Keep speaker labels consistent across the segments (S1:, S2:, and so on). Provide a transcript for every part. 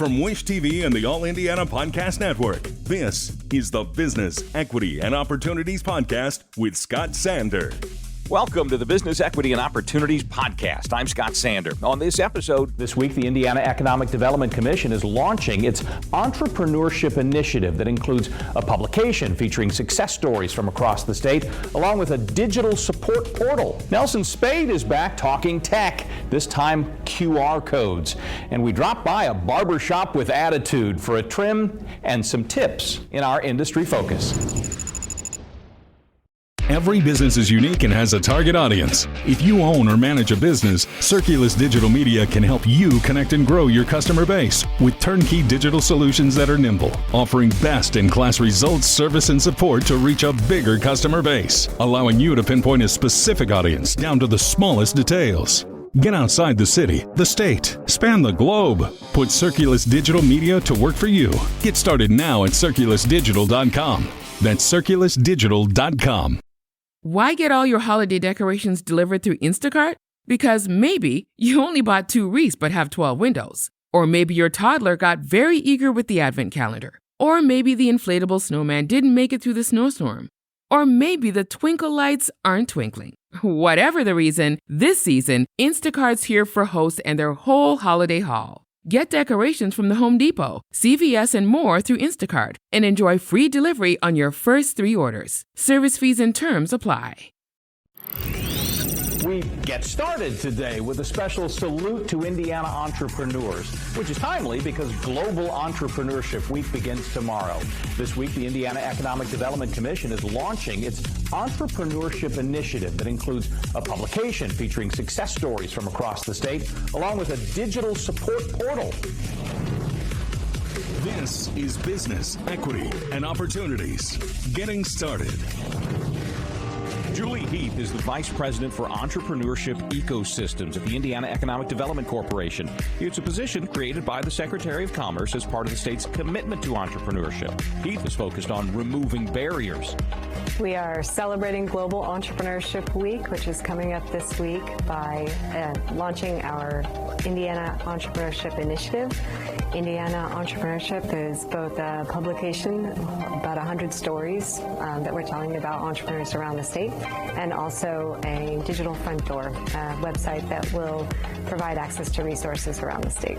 S1: From Wish TV and the All Indiana Podcast Network, this is the Business, Equity, and Opportunities Podcast with Scott Sander.
S2: Welcome to the Business, Equity, and Opportunities Podcast. I'm Scott Sander. On this episode,
S3: this week, the Indiana Economic Development Commission is launching its Entrepreneurship initiative that includes a publication featuring success stories from across the state, along with a digital support portal. Nelson Spade is back talking tech, this time QR codes. And we drop by a barbershop with attitude for a trim and some tips in our industry focus.
S1: Every business is unique and has a target audience. If you own or manage a business, Circulus Digital Media can help you connect and grow your customer base with turnkey digital solutions that are nimble, offering best-in-class results, service, and support to reach a bigger customer base, allowing you to pinpoint a specific audience down to the smallest details. Get outside the city, the state, span the globe. Put Circulus Digital Media to work for you. Get started now at circulusdigital.com. That's circulusdigital.com.
S4: Why get all your holiday decorations delivered through Instacart? Because maybe you only bought 2 wreaths but have 12 windows. Or maybe your toddler got very eager with the advent calendar. Or maybe the inflatable snowman didn't make it through the snowstorm. Or maybe the twinkle lights aren't twinkling. Whatever the reason, this season, Instacart's here for hosts and their whole holiday haul. Get decorations from the Home Depot, CVS, and more through Instacart, and enjoy free delivery on your first 3 orders. Service fees and terms apply.
S3: We get started today with a special salute to Indiana entrepreneurs, which is timely because Global Entrepreneurship Week begins tomorrow. This week, the Indiana Economic Development Commission is launching its Entrepreneurship initiative that includes a publication featuring success stories from across the state, along with a digital support portal.
S1: This is Business, Equity, and Opportunities. Getting started.
S2: Julie Heath is the Vice President for Entrepreneurship Ecosystems at the Indiana Economic Development Corporation. It's a position created by the Secretary of Commerce as part of the state's commitment to entrepreneurship. Heath is focused on removing barriers.
S5: We are celebrating Global Entrepreneurship Week, which is coming up this week, by launching our Indiana Entrepreneurship Initiative. Indiana Entrepreneurship is both a publication, about 100 stories that we're telling about entrepreneurs around the state, and also a digital front door website that will provide access to resources around the state.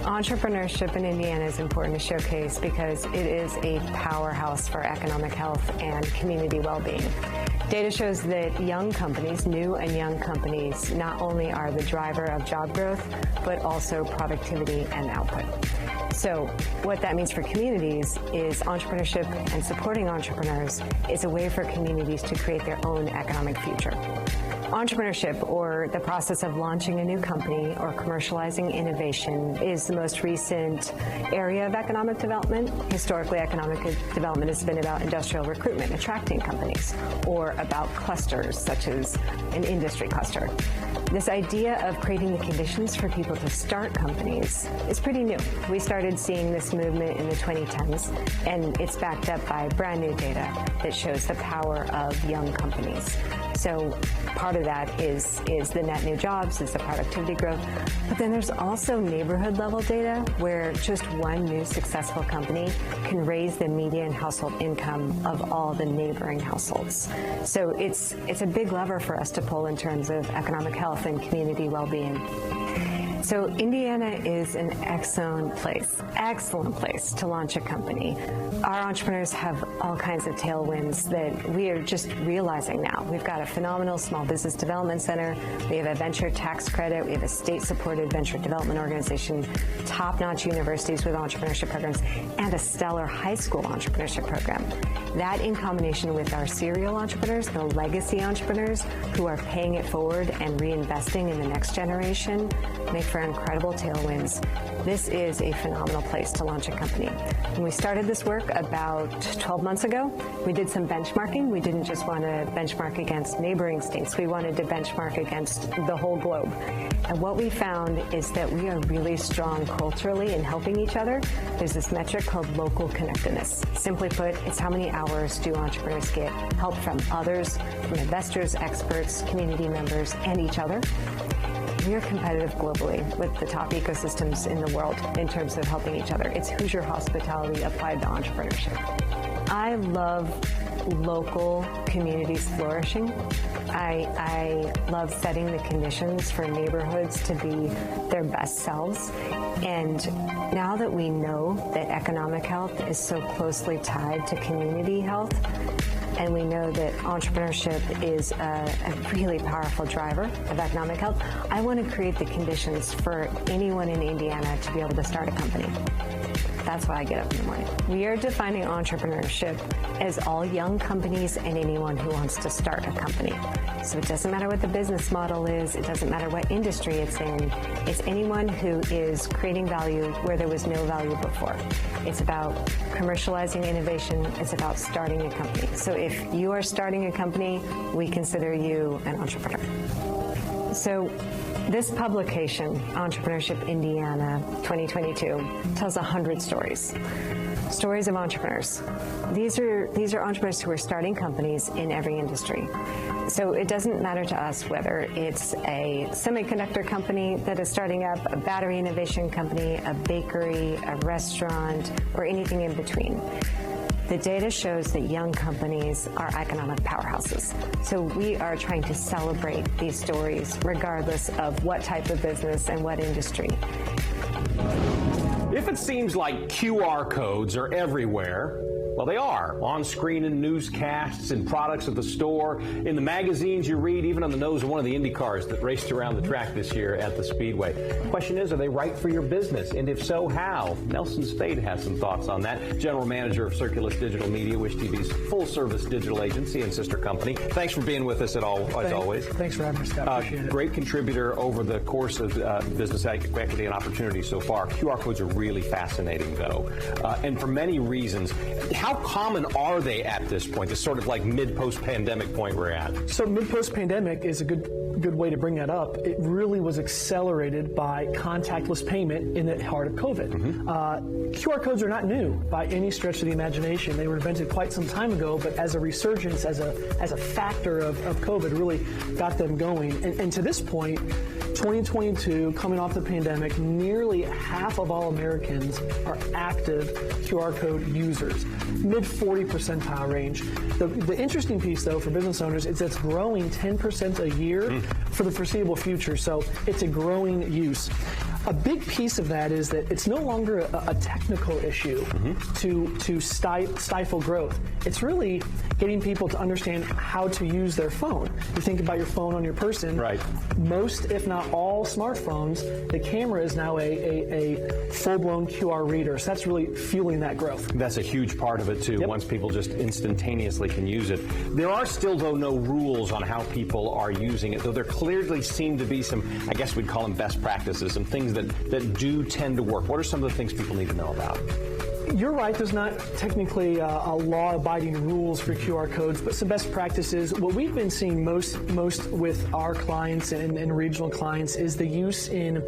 S5: Entrepreneurship in Indiana is important to showcase because it is a powerhouse for economic health and community well-being. Data shows that young companies, new and young companies, not only are the driver of job growth, but also productivity and output. So what that means for communities is entrepreneurship and supporting entrepreneurs is a way for communities to create their own economic future. Entrepreneurship, or the process of launching a new company or commercializing innovation, is the most recent area of economic development. Historically, economic development has been about industrial recruitment, attracting companies, or about clusters, such as an industry cluster. This idea of creating the conditions for people to start companies is pretty new. We started seeing this movement in the 2010s, and it's backed up by brand new data that shows the power of young companies. So part of that is the net new jobs, is the productivity growth. But then there's also neighborhood level data where just one new successful company can raise the median household income of all the neighboring households. So it's a big lever for us to pull in terms of economic health and community well-being. So Indiana is an excellent place to launch a company. Our entrepreneurs have all kinds of tailwinds that we are just realizing now. We've got a phenomenal small business development center. We have a venture tax credit. We have a state-supported venture development organization, top-notch universities with entrepreneurship programs, and a stellar high school entrepreneurship program. That, in combination with our serial entrepreneurs, the legacy entrepreneurs who are paying it forward and reinvesting in the next generation, make for incredible tailwinds. This is a phenomenal place to launch a company. When we started this work about 12 months ago, we did some benchmarking. We didn't just want to benchmark against neighboring states. We wanted to benchmark against the whole globe. And what we found is that we are really strong culturally in helping each other. There's this metric called local connectedness. Simply put, it's how many hours do entrepreneurs get help from others, from investors, experts, community members, and each other. we are competitive globally with the top ecosystems in the world in terms of helping each other. It's Hoosier hospitality applied to entrepreneurship. I love local communities flourishing. I love setting the conditions for neighborhoods to be their best selves. And now that we know that economic health is so closely tied to community health, and we know that entrepreneurship is a really powerful driver of economic health, I want to create the conditions for anyone in Indiana to be able to start a company. That's why I get up in the morning. We are defining entrepreneurship as all young companies and anyone who wants to start a company. So it doesn't matter what the business model is, it doesn't matter what industry it's in, it's anyone who is creating value where there was no value before. It's about commercializing innovation, it's about starting a company. So if you are starting a company, we consider you an entrepreneur. So this publication, Entrepreneurship Indiana 2022, tells 100 stories. Stories of entrepreneurs. These are entrepreneurs who are starting companies in every industry. So it doesn't matter to us whether it's a semiconductor company that is starting up, a battery innovation company, a bakery, a restaurant, or anything in between. The data shows that young companies are economic powerhouses. So we are trying to celebrate these stories regardless of what type of business and what industry.
S3: If it seems like QR codes are everywhere, well, they are. On screen in newscasts, in products at the store, in the magazines you read, even on the nose of one of the Indy cars that raced around the track this year at the Speedway. The question is, are they right for your business? And if so, how? Nelson Spade has some thoughts on that. General Manager of Circulus Digital Media, Wish TV's full-service digital agency and sister company. Thanks for being with us as always.
S6: Thanks for having me, Scott. Appreciate it.
S3: Great contributor over the course of business equity and opportunity so far. QR codes are really fascinating, though, and for many reasons. How common are they at this point, this sort of like mid-post-pandemic point we're at?
S6: So mid-post-pandemic is a good way to bring that up. It really was accelerated by contactless payment in the heart of COVID. QR codes are not new by any stretch of the imagination. They were invented quite some time ago, but as a resurgence, as a factor of COVID really got them going. And to this point, 2022, coming off the pandemic, nearly half of all Americans are active QR code users, mid 40 percentile range. The interesting piece, though, for business owners is it's growing 10% a year for the foreseeable future. So it's a growing use. A big piece of that is that it's no longer a technical issue to stifle growth. It's really getting people to understand how to use their phone. You think about your phone on your person.
S3: Right.
S6: Most, if not all, smartphones, the camera is now a full-blown QR reader. So that's really fueling that growth.
S3: That's a huge part of it, too, once people just instantaneously can use it. There are still, though, no rules on how people are using it, though there clearly seem to be some, I guess we'd call them best practices, some things that do tend to work. What are some of the things people need to know about?
S6: You're right, there's not technically a law-abiding rules for QR codes, but some best practices. What we've been seeing most with our clients and regional clients is the use in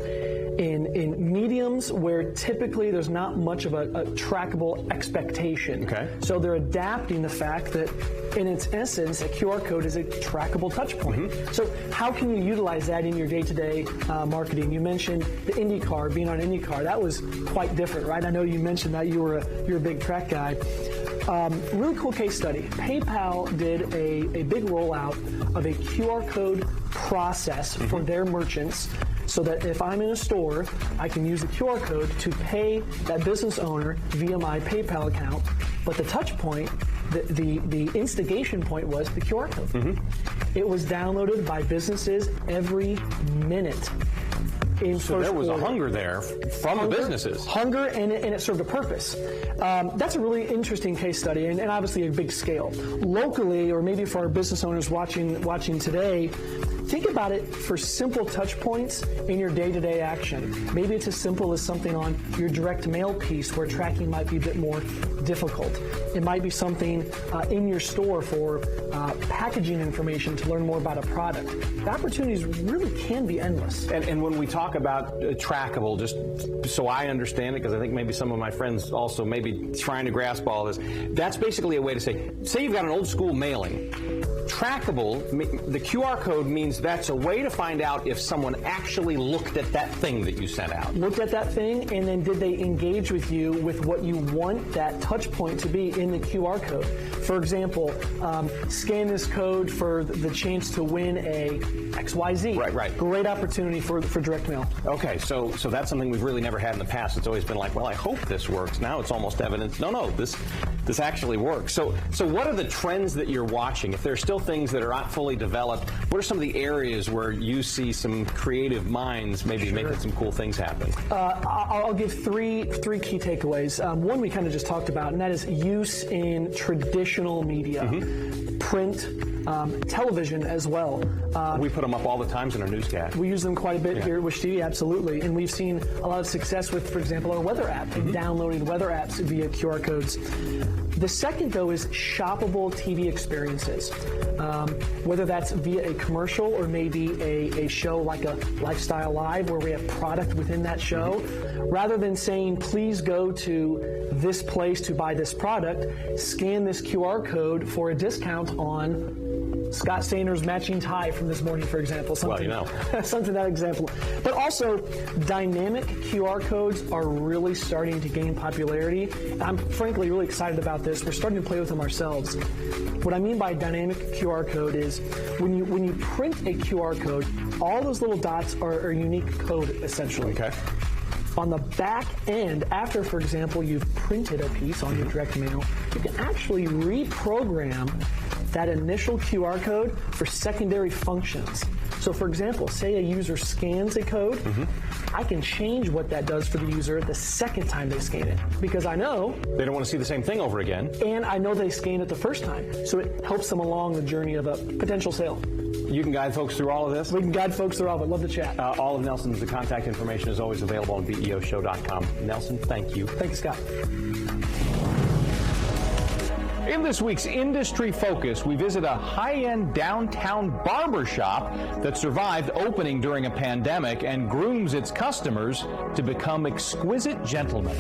S6: mediums where typically there's not much of a trackable expectation.
S3: Okay.
S6: So they're adapting the fact that in its essence, a QR code is a trackable touch point. So how can you utilize that in your day-to-day marketing? You mentioned the IndyCar, being on IndyCar. That was quite different, right? I know you mentioned that you're a big track guy. Really cool case study. PayPal did a big rollout of a QR code process for their merchants, so that if I'm in a store, I can use the QR code to pay that business owner via my PayPal account. But the touch point, the instigation point was the QR code. It was downloaded by businesses every minute.
S3: So there was a hunger there from the businesses.
S6: Hunger, and it served a purpose. That's a really interesting case study, and obviously a big scale. Locally, or maybe for our business owners watching today, think about it for simple touch points in your day-to-day action. Maybe it's as simple as something on your direct mail piece where tracking might be a bit more difficult. It might be something in your store for packaging information to learn more about a product. The opportunities really can be endless.
S3: And when we talk about trackable, just so I understand it, because I think maybe some of my friends also may be trying to grasp all this, that's basically a way to say you've got an old school mailing. Trackable, the QR code means means that's a way to find out if someone actually looked at that thing that you sent out.
S6: Looked at that thing, and then did they engage with you with what you want that touch point to be in the QR code? For example, scan this code for the chance to win a XYZ.
S3: Right.
S6: Great opportunity for direct mail.
S3: Okay, so that's something we've really never had in the past. It's always been like, well, I hope this works. Now it's almost evidence. No, this actually works. So what are the trends that you're watching? If there are still things that are not fully developed, what are some of the areas where you see some creative minds maybe making some cool things happen?
S6: I'll give three key takeaways. One we kind of just talked about, and that is use in traditional media, print, television as well.
S3: We put them up all the times in our newscast.
S6: We use them quite a bit here at Wish TV, absolutely. And we've seen a lot of success with, for example, our weather app and downloading weather apps via QR codes. The second, though, is shoppable TV experiences. Whether that's via a commercial or maybe a show like a Lifestyle Live where we have product within that show, rather than saying, please go to this place to buy this product, scan this QR code for a discount on Scott Stainer's matching tie from this morning, for example. Something, something that example. But also, dynamic QR codes are really starting to gain popularity. I'm frankly really excited about this. We're starting to play with them ourselves. What I mean by dynamic QR code is when you print a QR code, all those little dots are a unique code, essentially.
S3: Okay.
S6: On the back end, after, for example, you've printed a piece on your direct mail, you can actually reprogram that initial QR code for secondary functions. So, for example, say a user scans a code, I can change what that does for the user the second time they scan it, because I know
S3: they don't want to see the same thing over again.
S6: And I know they scanned it the first time, so it helps them along the journey of a potential sale.
S3: You can guide folks through all of this?
S6: We can guide folks through all of it. Love the chat.
S3: All of Nelson's contact information is always available on BEOshow.com. Nelson, thank you.
S6: Thank you, Scott.
S3: In this week's Industry Focus, we visit a high-end downtown barbershop that survived opening during a pandemic and grooms its customers to become exquisite gentlemen.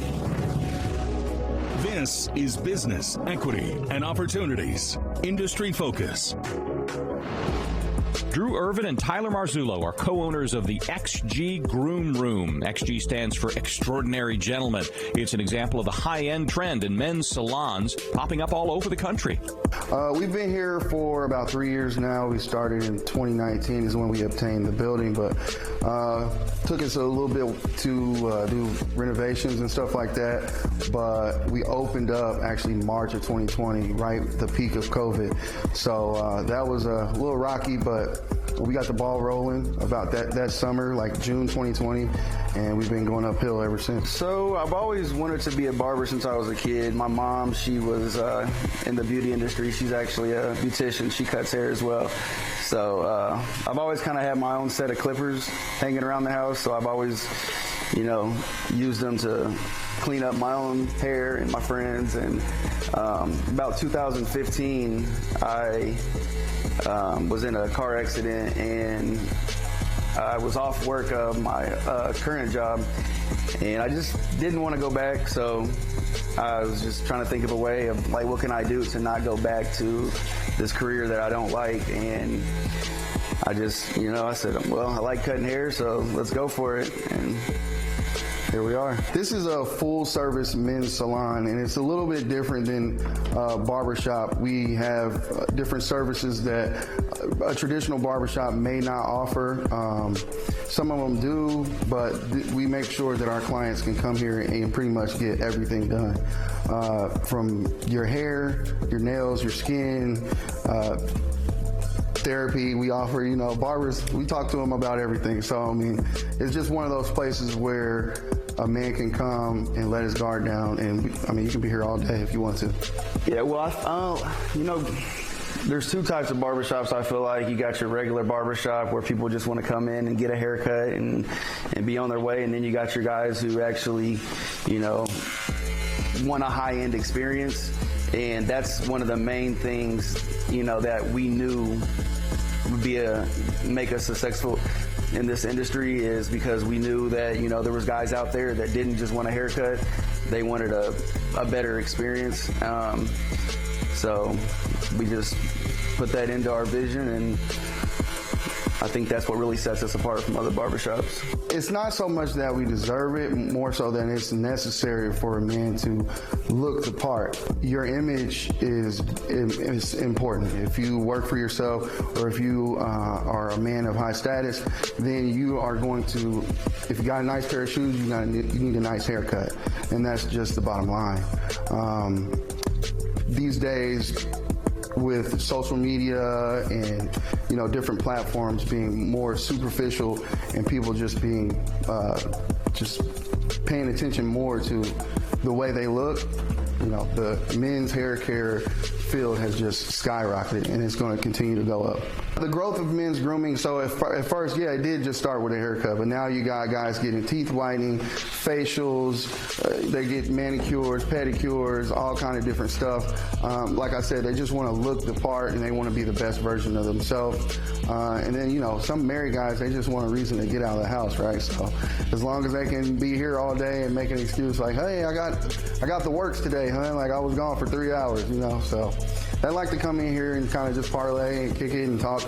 S1: This is Business, Equity, and Opportunities. Industry Focus.
S2: Drew Irvin and Tyler Marzullo are co-owners of the XG Groom Room. XG stands for Extraordinary Gentlemen. It's an example of the high-end trend in men's salons popping up all over the country.
S7: We've been here for about 3 years now. We started in 2019 is when we obtained the building, but took us a little bit to do renovations and stuff like that. But we opened up actually March of 2020, right at the peak of COVID. So that was a little rocky, but we got the ball rolling about that summer, like June 2020, and we've been going uphill ever since. So I've always wanted to be a barber since I was a kid. My mom, she was in the beauty industry. She's actually a beautician. She cuts hair as well. So I've always kind of had my own set of clippers hanging around the house, so I've always, used them to clean up my own hair and my friends. And about 2015, I was in a car accident and I was off work of my current job, and I just didn't want to go back. So I was just trying to think of a way of like, what can I do to not go back to this career that I don't like? And I just, I said, well, I like cutting hair, so let's go for it. And here we are. This is a full-service men's salon, and it's a little bit different than barbershop. We have different services that a traditional barbershop may not offer. Some of them do, but we make sure that our clients can come here and pretty much get everything done. From your hair, your nails, your skin, therapy. We offer, barbers, we talk to them about everything. So, it's just one of those places where a man can come and let his guard down, and you can be here all day if you want to. Yeah, well, there's two types of barbershops. I feel like you got your regular barbershop where people just want to come in and get a haircut and be on their way, and then you got your guys who actually, want a high-end experience, and that's one of the main things, that we knew would make us successful in this industry, is because we knew that, there was guys out there that didn't just want a haircut, they wanted a better experience. So we just put that into our vision, and
S8: I think that's what really sets us apart from other barbershops.
S7: It's not so much that we deserve it, more so that it's necessary for a man to look the part. Your image is important. If you work for yourself or if you are a man of high status, then you are going to, if you got a nice pair of shoes, you need a nice haircut. And that's just the bottom line. These days, with social media and different platforms being more superficial and people just being just paying attention more to the way they look, the men's hair care field has just skyrocketed and it's going to continue to go up. The growth of men's grooming, so at first, it did just start with a haircut, but now you got guys getting teeth whitening, facials, they get manicures, pedicures, all kind of different stuff. Like I said, they just want to look the part and they want to be the best version of themselves. And then, some married guys, they just want a reason to get out of the house, right? So as long as they can be here all day and make an excuse like, hey, I got the works today, huh? Like I was gone for 3 hours, so they like to come in here and kind of just parlay and kick it and talk.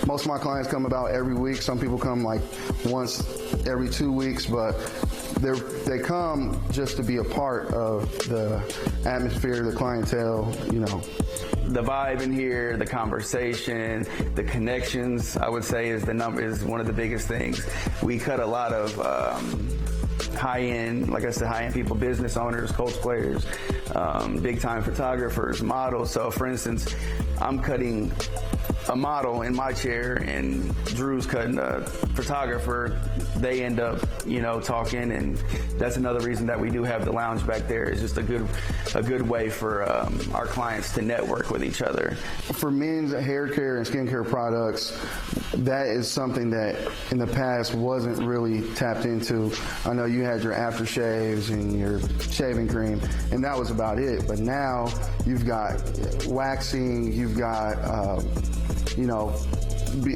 S7: Most of my clients come about every week. Some people come like once every 2 weeks, but they come just to be a part of the atmosphere, the clientele,
S8: The vibe in here, the conversation, the connections, I would say is one of the biggest things. We cut a lot of high-end, like I said, high-end people, business owners, Colts players, big-time photographers, models. So, for instance, I'm cutting a model in my chair and Drew's cutting a photographer. They end up, talking, and that's another reason that we do have the lounge back there. It's just a good way for our clients to network with each other.
S7: For men's hair care and skincare products, that is something that in the past wasn't really tapped into. I know you had your aftershaves and your shaving cream, and that was about it. But now you've got waxing, you've got,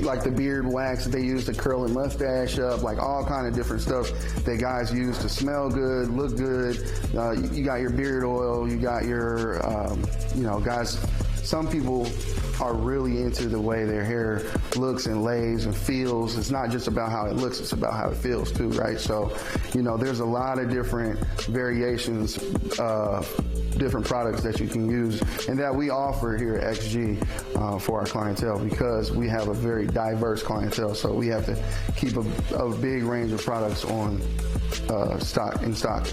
S7: like the beard wax that they use to curl a mustache up, like all kind of different stuff that guys use to smell good, look good. You got your beard oil, you got your, guys, some people are really into the way their hair looks and lays and feels. It's not just about how it looks, it's about how it feels too, right? So, there's a lot of different variations, different products that you can use and that we offer here at XG for our clientele, because we have a very diverse clientele. So we have to keep a big range of products on stock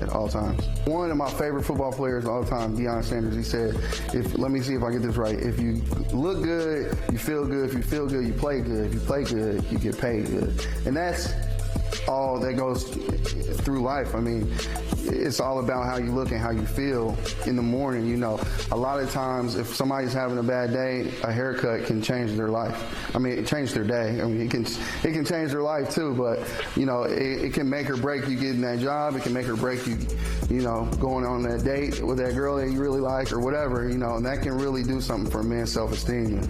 S7: at all times. One of my favorite football players of all time, Deion Sanders, he said, let me see if I get this right. If you look good, you feel good. If you feel good, you play good. If you play good, you get paid good. And that's all that goes through life. I mean, it's all about how you look and how you feel in the morning. A lot of times if somebody's having a bad day, a haircut can change their life. I mean, change their day. I mean, it can change their life too, but it can make or break you getting that job. It can make or break you, going on that date with that girl that you really like or whatever, and that can really do something for a man's self-esteem.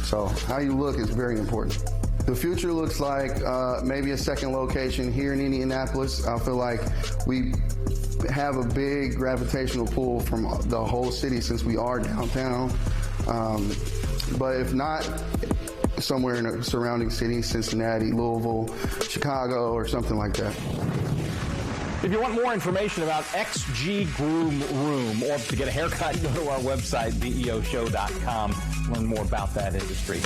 S7: So how you look is very important. The future looks like maybe a second location here in Indianapolis. I feel like we have a big gravitational pull from the whole city since we are downtown. But if not, somewhere in a surrounding city, Cincinnati, Louisville, Chicago, or something like that.
S3: If you want more information about XG Groom Room or to get a haircut, go to our website, BEOshow.com. Learn more about that industry.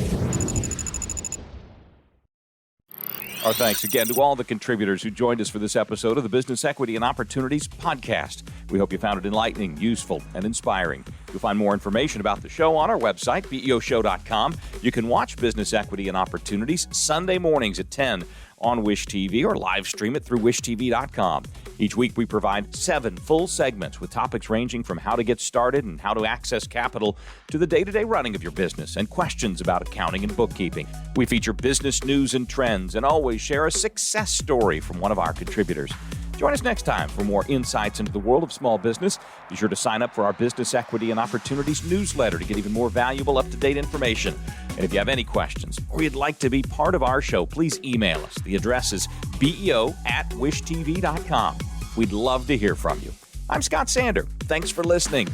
S3: Our thanks again to all the contributors who joined us for this episode of the Business Equity and Opportunities podcast. We hope you found it enlightening, useful, and inspiring. You'll find more information about the show on our website, BEOshow.com. You can watch Business Equity and Opportunities Sunday mornings at 10 on Wish TV or live stream it through wishtv.com. Each week we provide 7 full segments with topics ranging from how to get started and how to access capital to the day-to-day running of your business and questions about accounting and bookkeeping. We feature business news and trends and always share a success story from one of our contributors. Join us next time for more insights into the world of small business. Be sure to sign up for our Business Equity and Opportunities newsletter to get even more valuable, up-to-date information. And if you have any questions or you'd like to be part of our show, please email us. The address is beo@wishtv.com. We'd love to hear from you. I'm Scott Sander. Thanks for listening.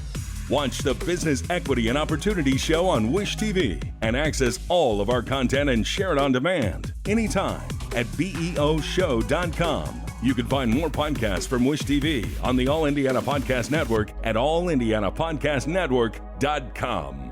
S1: Watch the Business Equity and Opportunity Show on Wish TV and access all of our content and share it on demand anytime at beoshow.com. You can find more podcasts from Wish TV on the All Indiana Podcast Network at allindianapodcastnetwork.com.